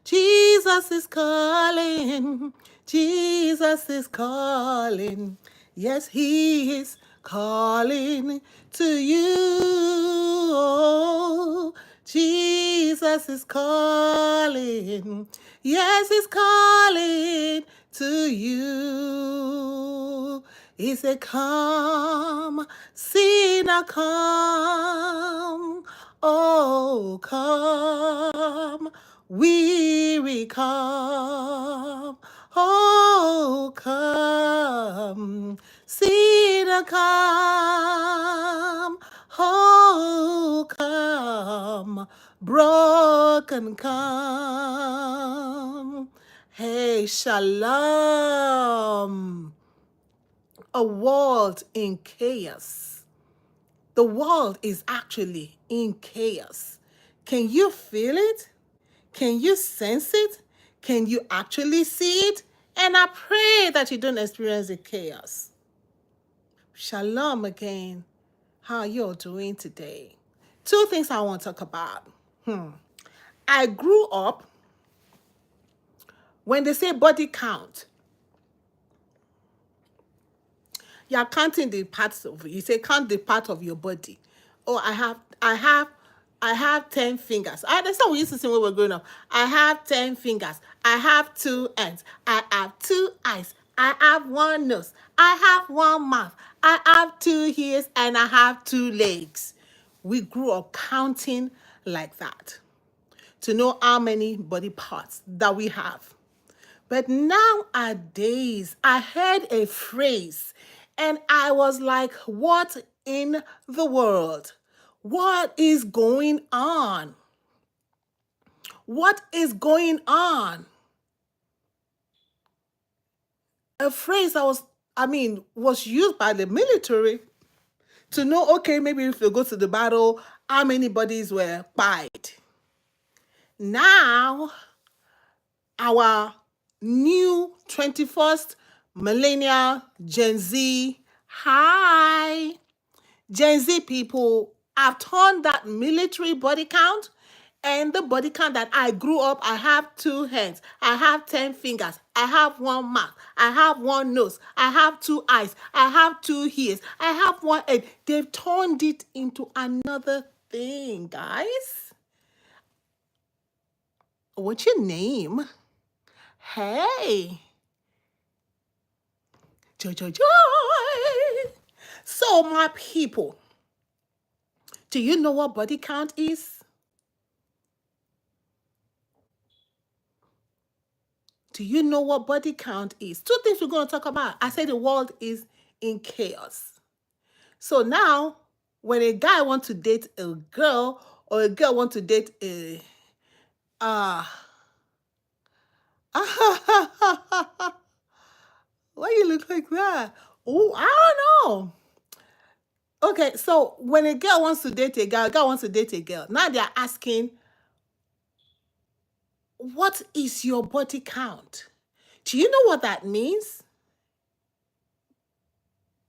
Jesus is calling. Jesus is calling. Yes, he is calling to you. Jesus is calling. Yes, he's calling to you. He said, come, sinner, come. Oh, come, weary, come. Oh, come, sinner, come. Oh, come, broken, come. Hey, shalom. A world in chaos. The world is actually in chaos. Can you feel it? Can you sense it? Can you actually see it? And I pray that you don't experience the chaos. Shalom again. How are you all doing today? Two things I want to talk about. I grew up, when they say body count, you're counting the parts of it. You say count the part of your body. Oh, I have 10 fingers. That's what we used to say when we were growing up. I have 10 fingers. I have 2 hands. I have 2 eyes. I have 1 nose. I have 1 mouth. I have 2 ears and I have 2 legs. We grew up counting like that to know how many body parts that we have. But nowadays, I heard a phrase and I was like, what in the world? What is going on? What is going on? A phrase was used by the military to know, okay, maybe if you go to the battle, how many bodies were pied. Now, our new 21st millennial Gen Z, hi, Gen Z people have turned that military body count and the body count that I grew up. I have 2 hands, I have 10 fingers, I have 1 mouth, I have 1 nose, I have 2 eyes, I have 2 ears, I have 1 head. They've turned it into another thing, guys. What's your name? Hey. Joy, joy, joy. So, my people, do you know what body count is? Do you know what body count is? 2 things we're going to talk about. I say the world is in chaos. So now, when a guy wants to date a girl or a girl wants to date a why you look like that? Oh, I don't know. Okay, so when a girl wants to date a girl wants to date a girl. Now they're asking, what is your body count? Do you know what that means?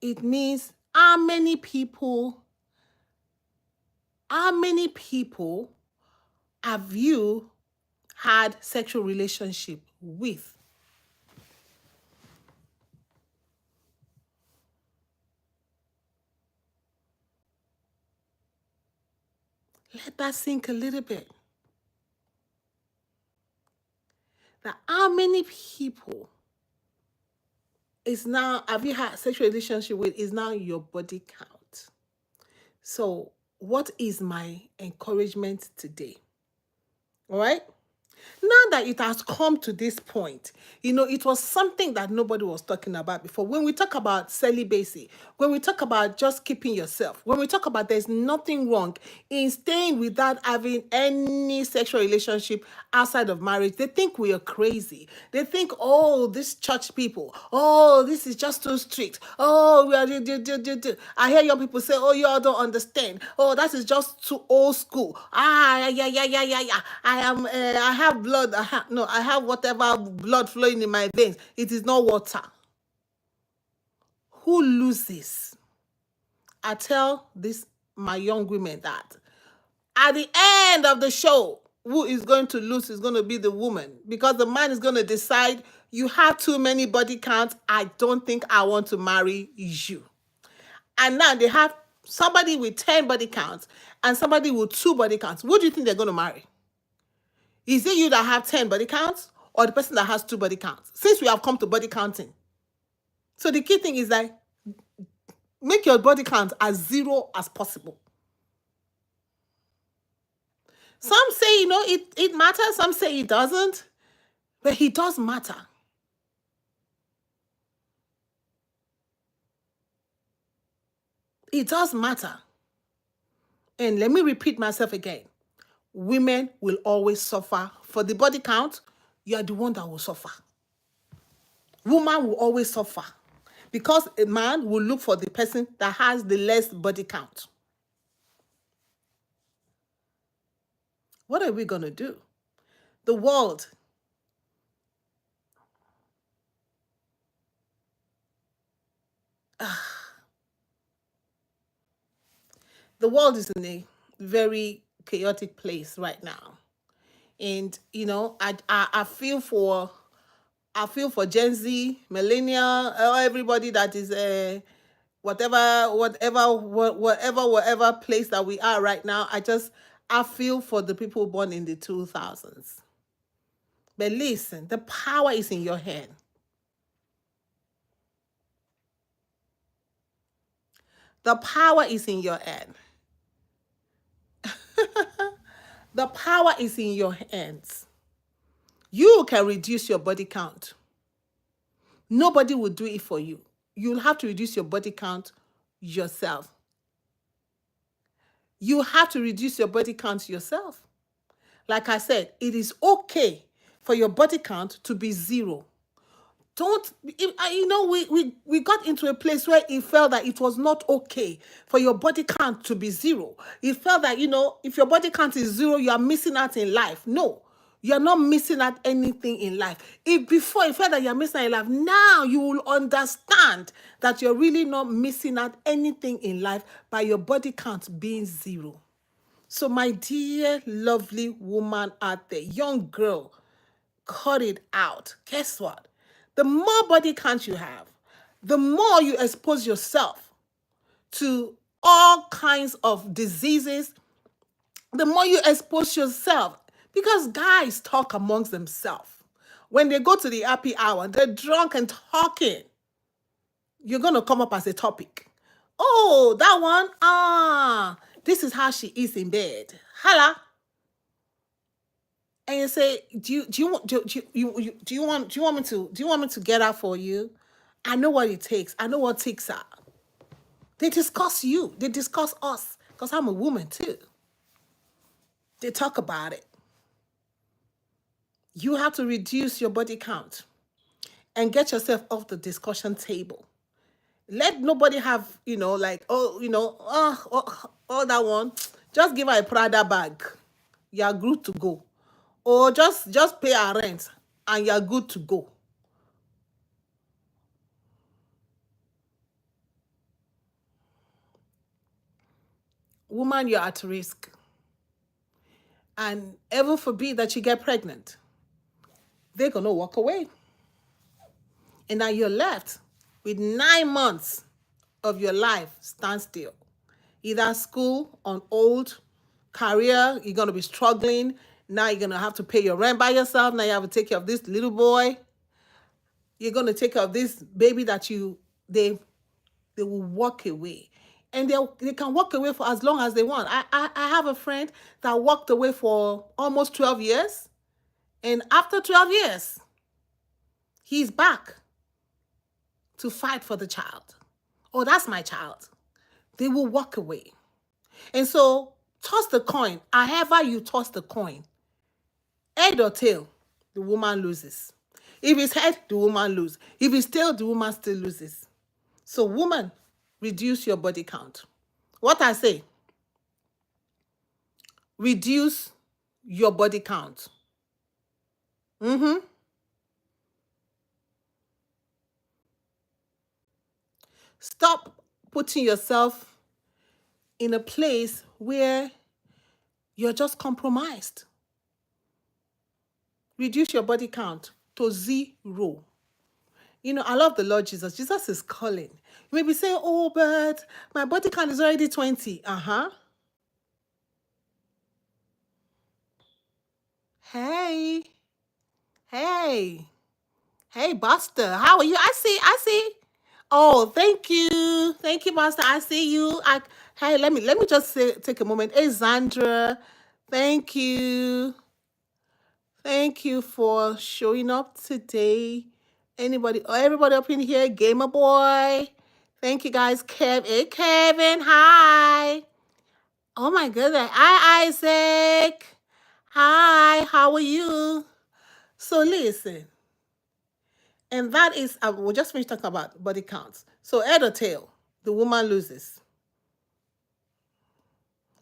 It means how many people have you had sexual relationship with? Let that sink a little bit. That how many people have you had sexual relationship with is now your body count. So what is my encouragement today? All right? Now that it has come to this point, it was something that nobody was talking about before. When we talk about celibacy, when we talk about just keeping yourself, when we talk about there's nothing wrong in staying without having any sexual relationship outside of marriage, they think we are crazy. They think, oh, these church people, oh, this is just too strict. Oh, we are. I hear young people say, oh, you all don't understand. Oh, that is just too old school. Yeah. I have blood. I have whatever blood flowing in my veins. It is not water. Who loses? I tell my young women that at the end of the show, who is going to lose is going to be the woman, because the man is going to decide, you have too many body counts. I don't think I want to marry you. And now they have somebody with 10 body counts and somebody with 2 body counts. Who do you think they're going to marry? Is it you that have 10 body counts or the person that has 2 body counts? Since we have come to body counting. So the key thing is that make your body count as 0 as possible. Some say, it matters. Some say it doesn't. But it does matter. It does matter. And let me repeat myself again. Women will always suffer. For the body count, you are the one that will suffer. Woman will always suffer. Because a man will look for the person that has the less body count. What are we going to do? The world the world is in a very chaotic place right now. And I feel for Gen Z, millennial, everybody that is whatever place that we are right now. I feel for the people born in the 2000s. But listen, the power is in your hand. The power is in your hand. The power is in your hands. You can reduce your body count. Nobody will do it for you. You'll have to reduce your body count yourself. You have to reduce your body count yourself. Like I said, it is okay for your body count to be 0. We got into a place where it felt that it was not okay for your body count to be 0. It felt that, if your body count is 0, you are missing out in life. No, you're not missing out anything in life. If before you felt that you're missing out in life, now you will understand that you're really not missing out anything in life by your body count being 0. So my dear, lovely woman out there, young girl, cut it out. Guess what? The more body count you have, the more you expose yourself to all kinds of diseases, the more you expose yourself. Because guys talk amongst themselves. When they go to the happy hour, they're drunk and talking. You're going to come up as a topic. Oh, that one, this is how she is in bed. Holla. And you say, do you want me to get out for you? I know what it takes. I know what ticks are. They discuss you. They discuss us. Because I'm a woman too. They talk about it. You have to reduce your body count and get yourself off the discussion table. Let nobody have, that one. Just give her a Prada bag. You're good to go. Or just pay her rent and you're good to go. Woman, you're at risk. And heaven forbid that you get pregnant. They're going to walk away. And now you're left with 9 months of your life standstill. Either school on hold, career, you're going to be struggling. Now you're going to have to pay your rent by yourself. Now you have to take care of this little boy. You're going to take care of this baby that they will walk away. And they can walk away for as long as they want. I have a friend that walked away for almost 12 years. And after 12 years, he's back to fight for the child. Oh, that's my child. They will walk away. And so toss the coin. However you toss the coin, head or tail, the woman loses. If it's head, the woman loses. If it's tail, the woman still loses. So woman, reduce your body count. What I say, reduce your body count. Stop putting yourself in a place where you're just compromised. reduce your body count to 0. You know, I love the Lord Jesus. Jesus is calling. You may be saying, oh, but my body count is already 20. Hey, hey, hey, Buster, how are you? I see. Oh, thank you, Buster. I see you. Hey, let me just take a moment. Hey, Zandra, thank you. Thank you for showing up today. Everybody up in here, Gamer Boy. Thank you guys, Kev. Hey, Kevin. Hi. Oh my goodness. Hi, Isaac. Hi. How are you? So listen, and that is we just finished talking about body counts. So head or tail, the woman loses.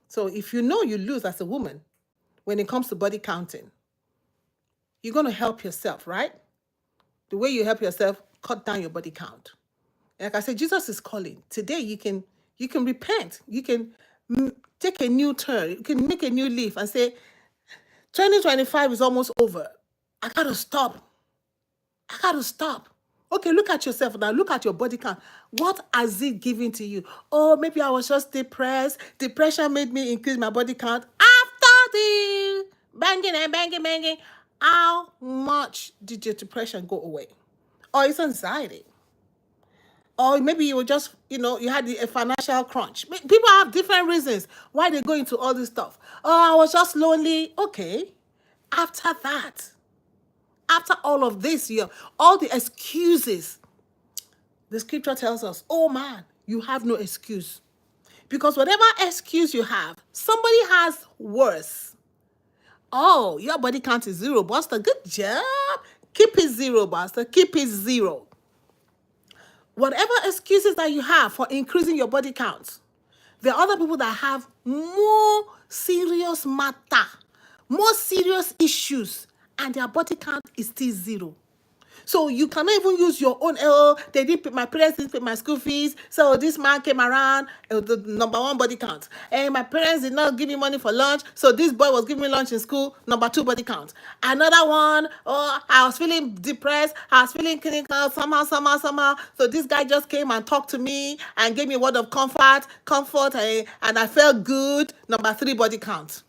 So if you know you lose as a woman when it comes to body counting, you're going to help yourself, right? The way you help yourself, cut down your body count. Like I said, Jesus is calling. Today you can repent. You can take a new turn. You can make a new leaf and say, 2025 is almost over. I got to stop. Okay, look at yourself now. Look at your body count. What has it given to you? Oh, maybe I was just depressed. Depression made me increase my body count. After the banging, how much did your depression go away? Or it's anxiety. Or maybe you were just, you had a financial crunch. People have different reasons why they go into all this stuff. Oh, I was just lonely. Okay. After that, after all of this, all the excuses, the scripture tells us, oh man, you have no excuse. Because whatever excuse you have, somebody has worse. Oh, your body count is 0, Buster. Good job. Keep it 0, Buster. Keep it 0. Whatever excuses that you have for increasing your body count, there are other people that have more serious matter, more serious issues, and their body count is still 0. So you cannot even use your own, my parents didn't pay my school fees, so this man came around, the number 1 body count. And my parents did not give me money for lunch, so this boy was giving me lunch in school, number 2 body count. Another one, I was feeling depressed, I was feeling clinical, somehow. So this guy just came and talked to me and gave me a word of comfort, and I felt good, number 3 body count.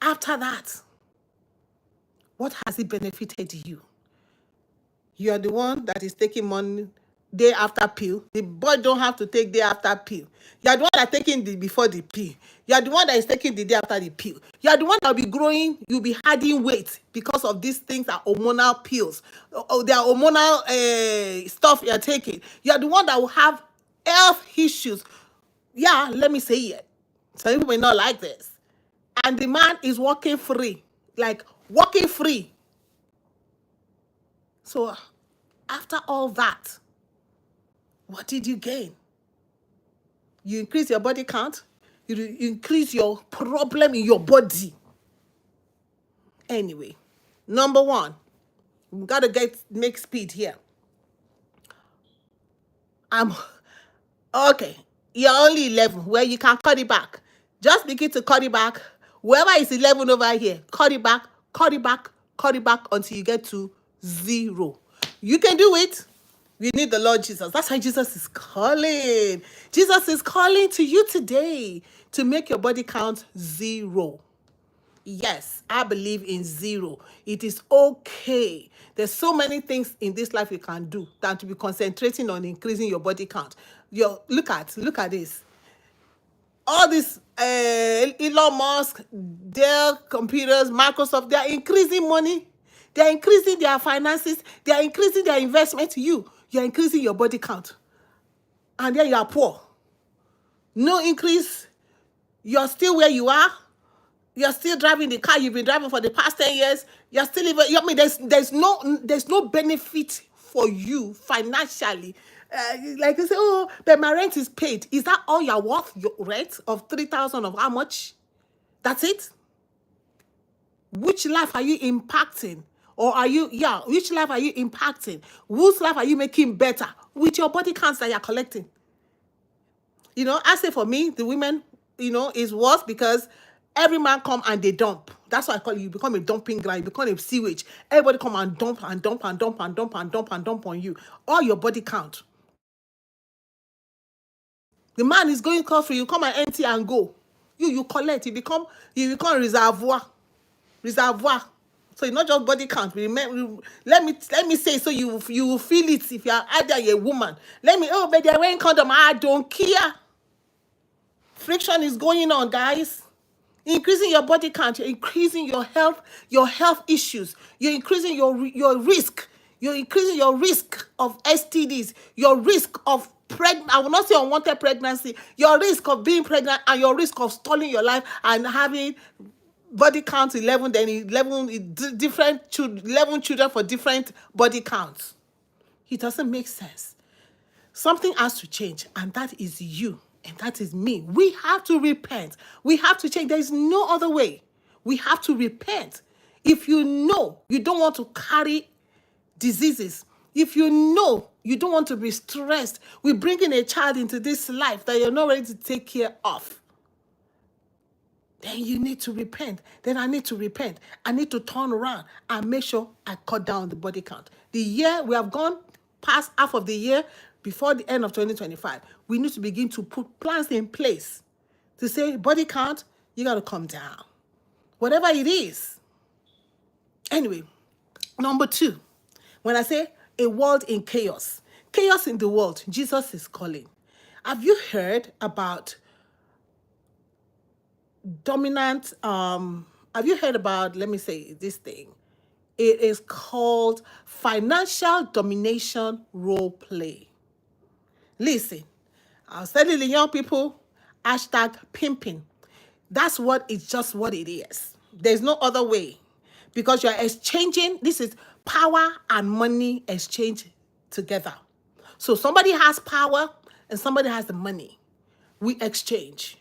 After that, what has it benefited you? You are the one that is taking money day after pill. The boy don't have to take day after pill. You are the one that taking before the pill. You are the one that is taking the day after the pill. You are the one that will be growing. You'll be adding weight because of these things are hormonal pills. They are hormonal stuff you are taking. You are the one that will have health issues. Yeah, let me say it. Some people may not like this. And the man is walking free. Like walking free. So after all that, what did you gain? You increase your body count. You increase your problem in your body. Anyway, number 1, we got to make speed here. Okay. You're only 11. Well, you can cut it back. Just begin to cut it back. Whoever is 11 over here, cut it back until you get to 0. You can do it. We need the Lord Jesus. That's why Jesus is calling. Jesus is calling to you today to make your body count 0. Yes, I believe in 0. It is okay. There's so many things in this life you can do than to be concentrating on increasing your body count. Look at this. All this Elon Musk, Dell Computers, Microsoft, they are increasing money. They are increasing their finances. They are increasing their investment. You're increasing your body count. And then you are poor. No increase. You're still where you are. You're still driving the car you've been driving for the past 10 years. You're still even, there's no benefit for you financially. Like you say, oh, but my rent is paid. Is that all you're worth, your rent of 3,000 of how much? That's it? Which life are you impacting? Or which life are you impacting? Whose life are you making better? With your body counts that you're collecting. I say for me, the women, is worse because Every man come and they dump. That's why I call you become a dumping ground. You become a sewage. Everybody come and dump and dump and dump and dump and dump and dump on you. All your body count. The man is going coffee. You come and empty and go. You collect. You become reservoir. So it's not just body count. Let me say so you will feel it if you are either a woman. But they're wearing condom. I don't care. Friction is going on, guys. Increasing your body count, you're increasing your health issues. You're increasing your risk. You're increasing your risk of STDs, your risk of I will not say unwanted pregnancy, your risk of being pregnant, and your risk of stalling your life and having body count 11, then 11 different 11 children for different body counts. It doesn't make sense. Something has to change, and that is you, and that is me. We have to repent. We have to change. There is no other way. We have to repent. If you know you don't want to carry diseases, if you know you don't want to be stressed with bringing a child into this life that you're not ready to take care of, then you need to repent. Then I need to repent. I need to turn around and make sure I cut down the body count. The year we have gone past half of the year, before the end of 2025, we need to begin to put plans in place to say, body count, you got to come down. Whatever it is. Anyway, number 2, when I say a world in chaos in the world, Jesus is calling. Have you heard about dominant, have you heard about, let me say this thing. It is called financial domination role play. Listen, I was telling the young people, #pimping. That's just what it is. There's no other way. Because you're exchanging, this is power and money exchange together. So somebody has power and somebody has the money. We exchange.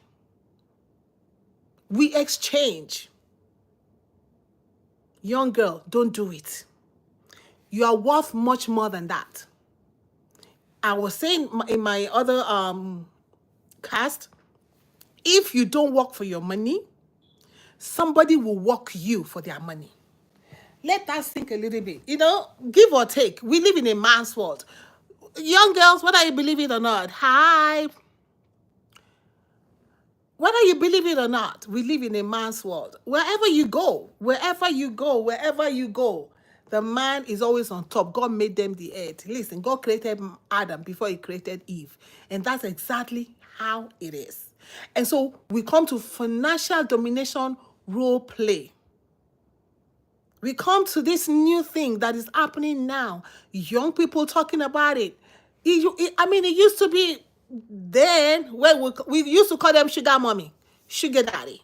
Young girl, don't do it. You are worth much more than that. I was saying in my other cast, if you don't work for your money, somebody will work you for their money. Let that sink a little bit. Give or take. We live in a man's world. Young girls, whether you believe it or not, whether you believe it or not, we live in a man's world. Wherever you go, the man is always on top. God made them the earth. Listen, God created Adam before he created Eve. And that's exactly how it is. And so we come to financial domination role play. We come to this new thing that is happening now. Young people talking about it. It used to be then when we used to call them sugar mommy, sugar daddy.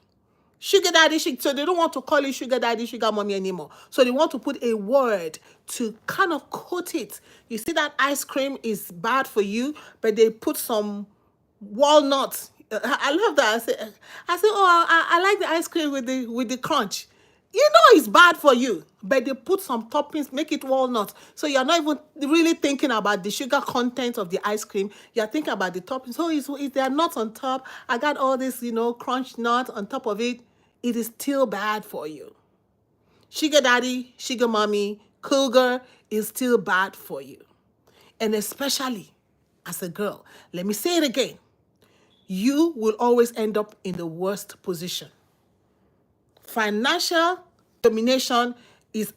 Sugar daddy, so they don't want to call it sugar daddy, sugar mommy anymore. So they want to put a word to kind of quote it. You see that ice cream is bad for you, but they put some walnuts. I love that. I say, I like the ice cream with the crunch. It's bad for you, but they put some toppings, make it walnuts. So you're not even really thinking about the sugar content of the ice cream. You're thinking about the toppings. So if there are nuts on top, I got all this, crunch nut on top of it. It is still bad for you. Sugar daddy, sugar mommy, cougar is still bad for you. And especially as a girl, let me say it again. You will always end up in the worst position. Financial domination is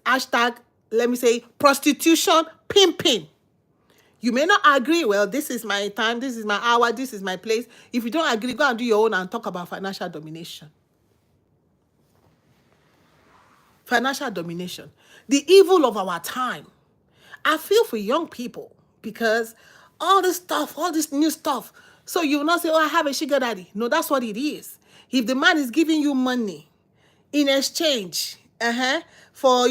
prostitution pimping. You may not agree, well, this is my time, this is my hour, this is my place. If you don't agree, go and do your own and talk about financial domination. Financial domination. The evil of our time. I feel for young people because all this new stuff. So you will not say, I have a sugar daddy. No, that's what it is. If the man is giving you money in exchange for,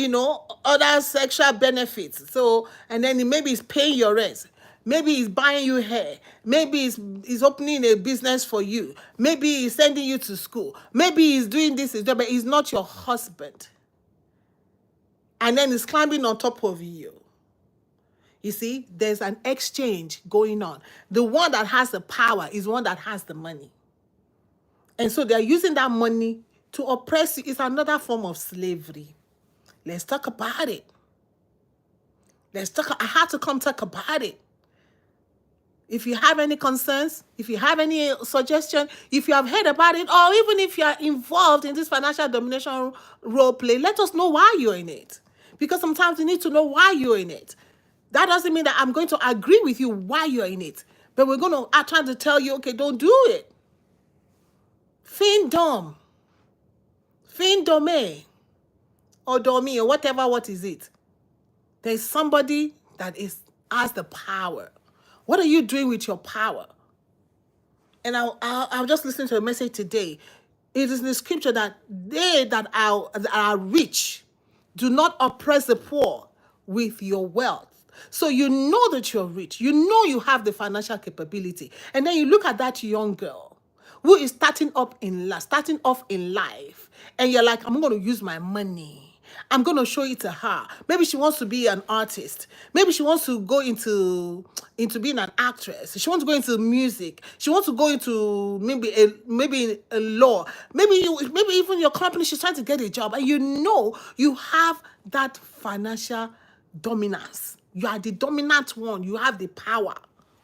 other sexual benefits. So, and then maybe he's paying your rent. Maybe he's buying you hair. Maybe he's opening a business for you. Maybe he's sending you to school. Maybe he's doing this, but he's not your husband. And then he's climbing on top of you. You see, there's an exchange going on. The one that has the power is one that has the money. And so they're using that money to oppress you is another form of slavery. Let's talk about it. I have to come talk about it. If you have any concerns, if you have any suggestion, if you have heard about it, or even if you are involved in this financial domination role play, let us know why you're in it. Because sometimes you need to know why you're in it. That doesn't mean that I'm going to agree with you why you're in it. But we're going to try to tell you, okay, don't do it. Findom, findome, or domi, or whatever, what is it? There's somebody that has the power. What are you doing with your power? And I'll just listen to a message today. It is in the scripture that they that are rich do not oppress the poor with your wealth. So you know that you're rich. You know you have the financial capability. And then you look at that young girl who is starting off in life. And you're like, I'm going to use my money. I'm going to show it to her. Maybe she wants to be an artist. Maybe she wants to go into being an actress. She wants to go into music. She wants to go into maybe a law. Maybe even your company, she's trying to get a job. And you know you have that financial dominance. You are the dominant one. You have the power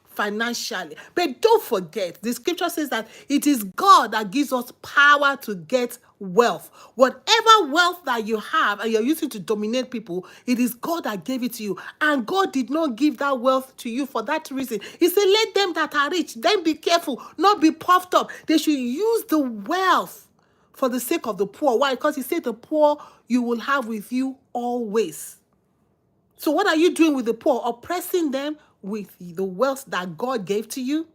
financially. But don't forget, the scripture says that it is God that gives us power to get wealth. Whatever wealth that you have and you're using to dominate people, it is God that gave it to you. And God did not give that wealth to you for that reason. He said, let them that are rich, then be careful, not be puffed up. They should use the wealth for the sake of the poor. Why? Because he said the poor you will have with you always. So what are you doing with the poor? Oppressing them with the wealth that God gave to you?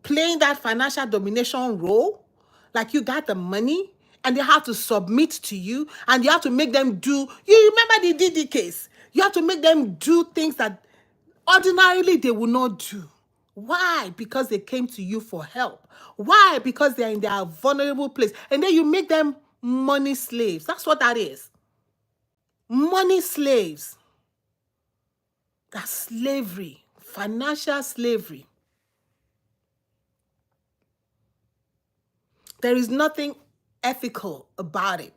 Playing that financial domination role? Like you got the money and they have to submit to you and you have to make them do. You remember the Didi case? You have to make them do things that ordinarily they will not do. Why? Because they came to you for help. Why? Because they're in their vulnerable place. And then you make them money slaves. That's what that is. Money slaves. That's slavery, financial slavery. There is nothing ethical about it.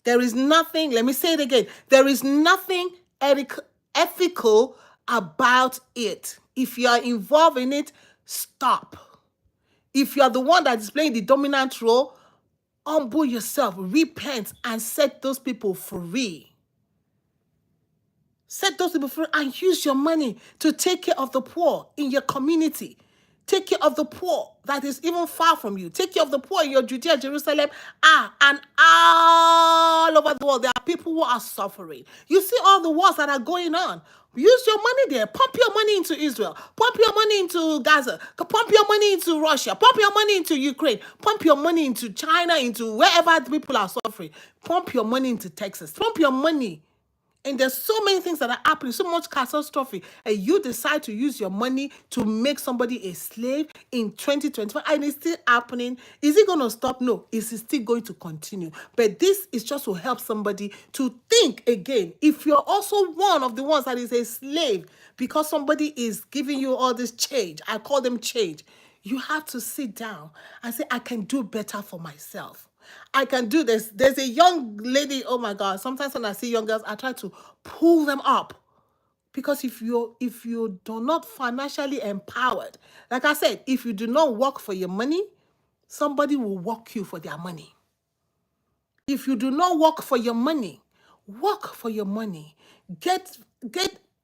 There is nothing, let me say it again, there is nothing ethical about it. If you are involved in it, stop. If you are the one that is playing the dominant role, humble yourself, repent, and set those people free. Set those people free and use your money to take care of the poor in your community. Take care of the poor that is even far from you. Take care of the poor in your Judea, Jerusalem, and all over the world. There are people who are suffering. You see all the wars that are going on. Use your money there. Pump your money into Israel. Pump your money into Gaza. Pump your money into Russia. Pump your money into Ukraine. Pump your money into China, into wherever the people are suffering. Pump your money into Texas. Pump your money. And there's so many things that are happening, so much catastrophe, and you decide to use your money to make somebody a slave in 2025, and it's still happening. Is it going to stop? No, it's still going to continue. But this is just to help somebody to think again. If you're also one of the ones that is a slave because somebody is giving you all this change, I call them change, you have to sit down and say, I can do better for myself. I can do this. There's a young lady, oh my God, sometimes when I see young girls, I try to pull them up. Because if you do not financially empowered, like I said, if you do not work for your money, somebody will work you for their money. If you do not work for your money, work for your money. Get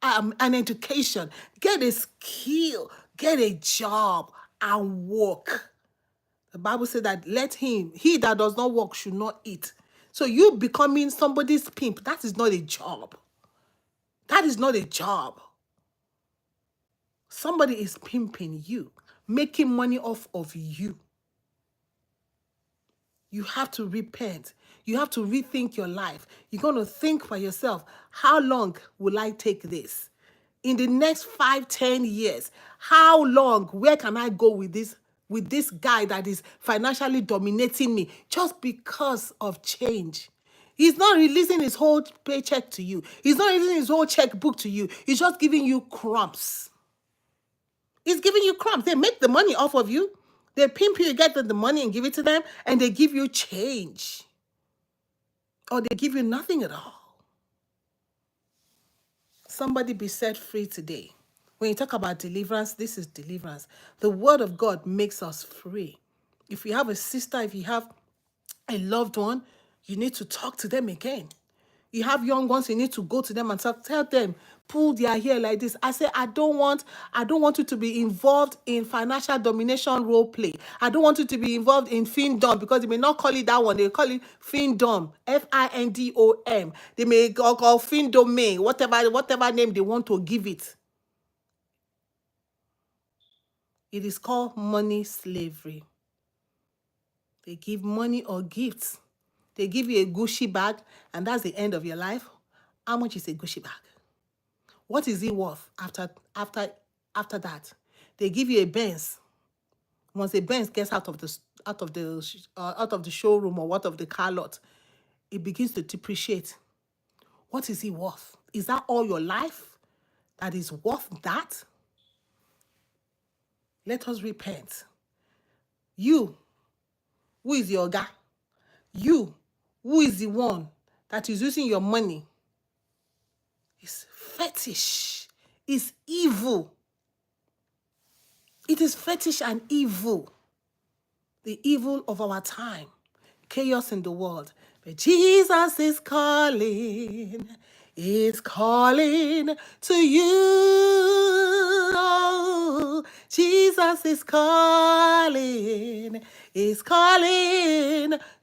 an education, get a skill, get a job, and work. The Bible said that he that does not work should not eat. So you becoming somebody's pimp, that is not a job. That is not a job. Somebody is pimping you, making money off of you. You have to repent. You have to rethink your life. You're going to think for yourself, how long will I take this? In the next 5, 10 years, how long, where can I go with this guy that is financially dominating me just because of change? He's not releasing his whole paycheck to you. He's not releasing his whole checkbook to you. He's just giving you crumbs. He's giving you crumbs. They make the money off of you. They pimp you, you get the money and give it to them, and they give you change. Or they give you nothing at all. Somebody be set free today. When you talk about deliverance, this is deliverance. The word of God makes us free. If you have a sister, if you have a loved one, you need to talk to them again. You have young ones, you need to go to them and tell them, pull their hair like this. I say, I don't want you to be involved in financial domination role play. I don't want you to be involved in findom, because they may not call it that one. They call it findom, Findom. They may call findome, whatever name they want to give it. It is called money slavery. They give money or gifts. They give you a Gucci bag, and that's the end of your life. How much is a Gucci bag? What is it worth after that? They give you a Benz. Once a Benz gets out of the showroom or what of the car lot, it begins to depreciate. What is it worth? Is that all your life that is worth that? Let us repent. You, who is your guy? You, who is the one that is using your money, is fetish, is evil. It is fetish and evil. The evil of our time. Chaos in the world. But Jesus is calling to you. Jesus is calling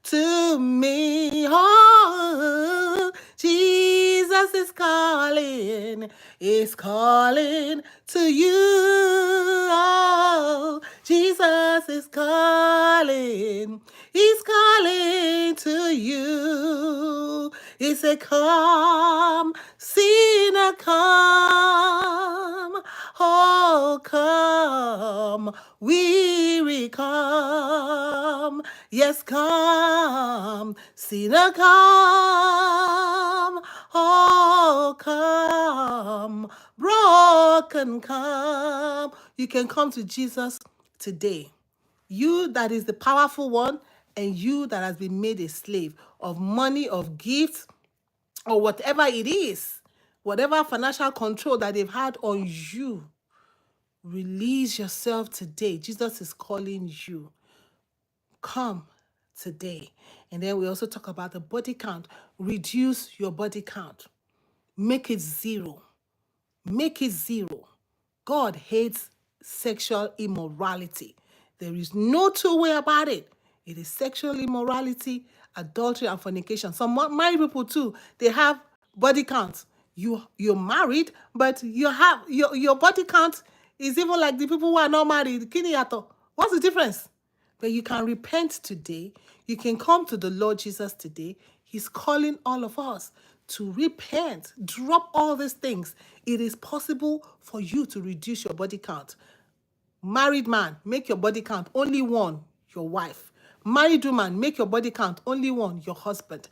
to me. Oh, Jesus is calling to you. Oh, Jesus is calling. He's calling to you. He said, come, sinner, come. Oh, come, weary, come. Yes, come, sinner, come. Oh, come, broken, come. You can come to Jesus today. You that is the powerful one, and you that has been made a slave of money, of gifts, or whatever it is, whatever financial control that they've had on you, release yourself today. Jesus is calling you. Come today. And then we also talk about the body count. Reduce your body count. Make it 0. Make it 0. God hates sexual immorality. There is no two way about it. It is sexual immorality, adultery, and fornication. Some married people too, they have body count. You're married, but you have your body count is even like the people who are not married. What's the difference? But you can repent today. You can come to the Lord Jesus today. He's calling all of us to repent. Drop all these things. It is possible for you to reduce your body count. Married man, make your body count only 1, your wife. Married woman, make your body count only 1, your husband.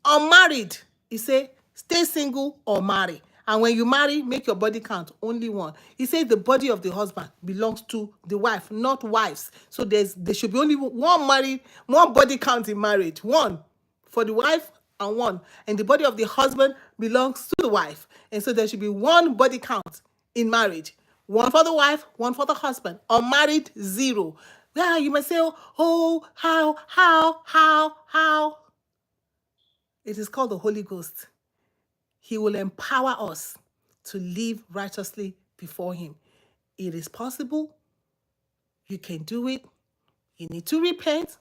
Unmarried, he say, stay single or marry. And when you marry, make your body count only 1. He says the body of the husband belongs to the wife, not wives. So there should be only one body count in marriage. 1 for the wife and 1. And the body of the husband belongs to the wife. And so there should be 1 body count in marriage. 1 for the wife, 1 for the husband. Unmarried, 0. Yeah, you may say, oh, how? It is called the Holy Ghost. He will empower us to live righteously before him. It is possible. You can do it. You need to repent,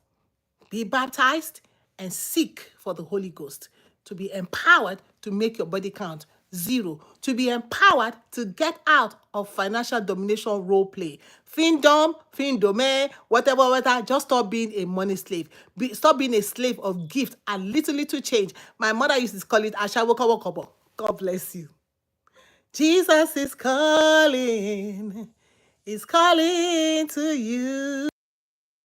be baptized, and seek for the Holy Ghost to be empowered to make your body count 0, to be empowered to get out of financial domination role play. Findome, whatever, just stop being a money slave. Stop being a slave of gift and little change. My mother used to call it Ashawokawokobo. God bless you. Jesus is calling to you.